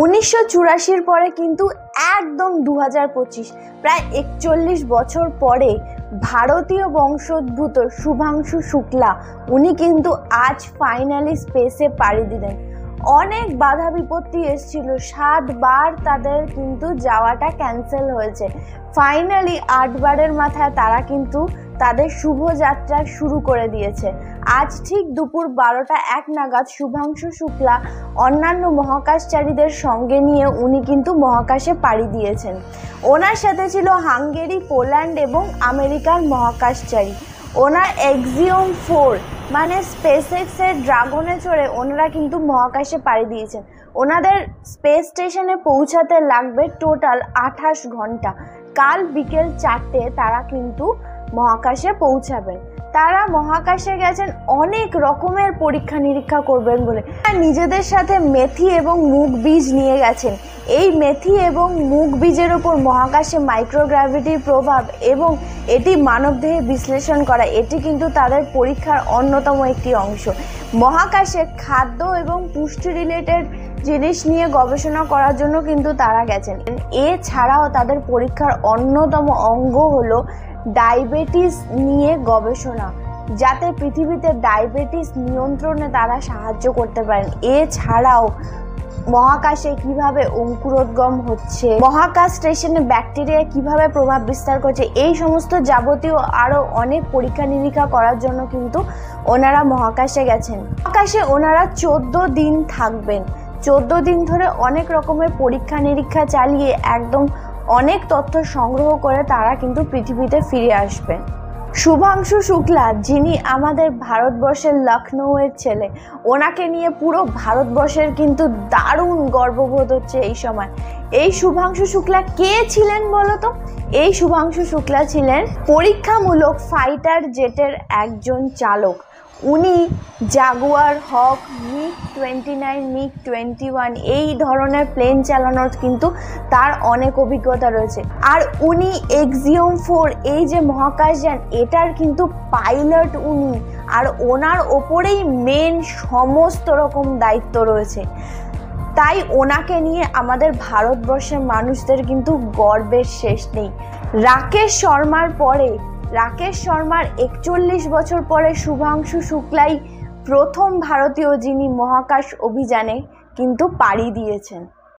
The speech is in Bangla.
1984 পরে কিন্তু একদম 2025 প্রায় 41 বছর পরে ভারতীয় বংশোদ্ভূত শুভাংশু শুক্লা উনি কিন্তু আজ ফাইনালি স্পেসে পাড়ি দিলেন। অনেক বাধা বিপত্তি এসেছিল, 7 বার তাদের কিন্তু যাওয়াটা ক্যান্সেল হয়েছে। ফাইনালি 8 বারের মাথায় তারা কিন্তু তাদের শুভযাত্রা শুরু করে দিয়েছে। আজ ঠিক দুপুর 12টা 1 নাগাদ শুভাংশু শুক্লা অন্যান্য মহাকাশচারীদের সঙ্গে নিয়ে উনি কিন্তু মহাকাশে পাড়ি দিয়েছেন। ওনার সাথে ছিল হাঙ্গেরি, পোল্যান্ড এবং আমেরিকার মহাকাশচারী। ওনার এক্সিওম 4 মানে স্পেসএক্সের ড্রাগনে চড়ে ওনারা কিন্তু মহাকাশে পাড়ি দিয়েছেন। ওনাদের স্পেস স্টেশনে পৌঁছাতে লাগবে টোটাল 28 ঘন্টা। কাল বিকেল 4টে তারা কিন্তু মহাকাশে পৌঁছাবেন। তারা মহাকাশে গেছেন অনেক রকমের পরীক্ষা নিরীক্ষা করবেন বলে। নিজেদের সাথে মেথি এবং মুগ বীজ নিয়ে গেছেন। এই মেথি এবং মুগ বীজের ওপর মহাকাশে মাইক্রোগ্র্যাভিটির প্রভাব এবং এটি মানবদেহে বিশ্লেষণ করা, এটি কিন্তু তাদের পরীক্ষার অন্যতম একটি অংশ। মহাকাশে খাদ্য এবং পুষ্টি রিলেটেড জিনিস নিয়ে গবেষণা করার জন্য কিন্তু তারা গেছেন। এছাড়াও তাদের পরীক্ষার অন্যতম অঙ্গ হলো ডায়াবেটিস নিয়ে গবেষণা, যাতে পৃথিবীতে ডায়াবেটিস নিয়ন্ত্রণে তারা সাহায্য করতে পারেন। এছাড়াও মহাকাশে কিভাবে অঙ্কুরোদ্গম হচ্ছে, মহাকাশ স্টেশনে ব্যাকটেরিয়া কিভাবে প্রভাব বিস্তার করছে, এই সমস্ত যাবতীয় আরো অনেক পরীক্ষা নিরীক্ষা করার জন্য কিন্তু ওনারা মহাকাশে গেছেন। মহাকাশে ওনারা 14 দিন থাকবেন। 14 দিন ধরে অনেক রকমের পরীক্ষা নিরীক্ষা চালিয়ে একদম অনেক তথ্য সংগ্রহ করে তারা কিন্তু পৃথিবীতে ফিরে আসবেন। শুভাংশু শুক্লা, যিনি আমাদের ভারতবর্ষের লখনৌয়ের ছেলে, ওনাকে নিয়ে পুরো ভারতবর্ষের কিন্তু দারুণ গর্ববোধ হচ্ছে এই সময়। এই শুভাংশু শুক্লা কে ছিলেন বলতো? এই শুভাংশু শুক্লা ছিলেন পরীক্ষামূলক ফাইটার জেটের একজন চালক। উনি জাগুয়ার, হক, MiG-29, MiG-21 এই ধরনের প্লেন চালানোর কিন্তু তার অনেক অভিজ্ঞতা রয়েছে। আর উনি এক্সিওম 4 এই যে মহাকাশযান, এটার কিন্তু পাইলট উনি, আর ওনার ওপরেই মেন সমস্ত রকম দায়িত্ব রয়েছে। তাই ওনাকে নিয়ে আমাদের ভারতবর্ষের মানুষদের কিন্তু গর্বের শেষ নেই। রাকেশ শর্মার 41 বছর পরে শুভাংশু শুক্লাই প্রথম ভারতীয় যিনি মহাকাশ অভিযানে কিন্তু পাড়ি দিয়েছেন।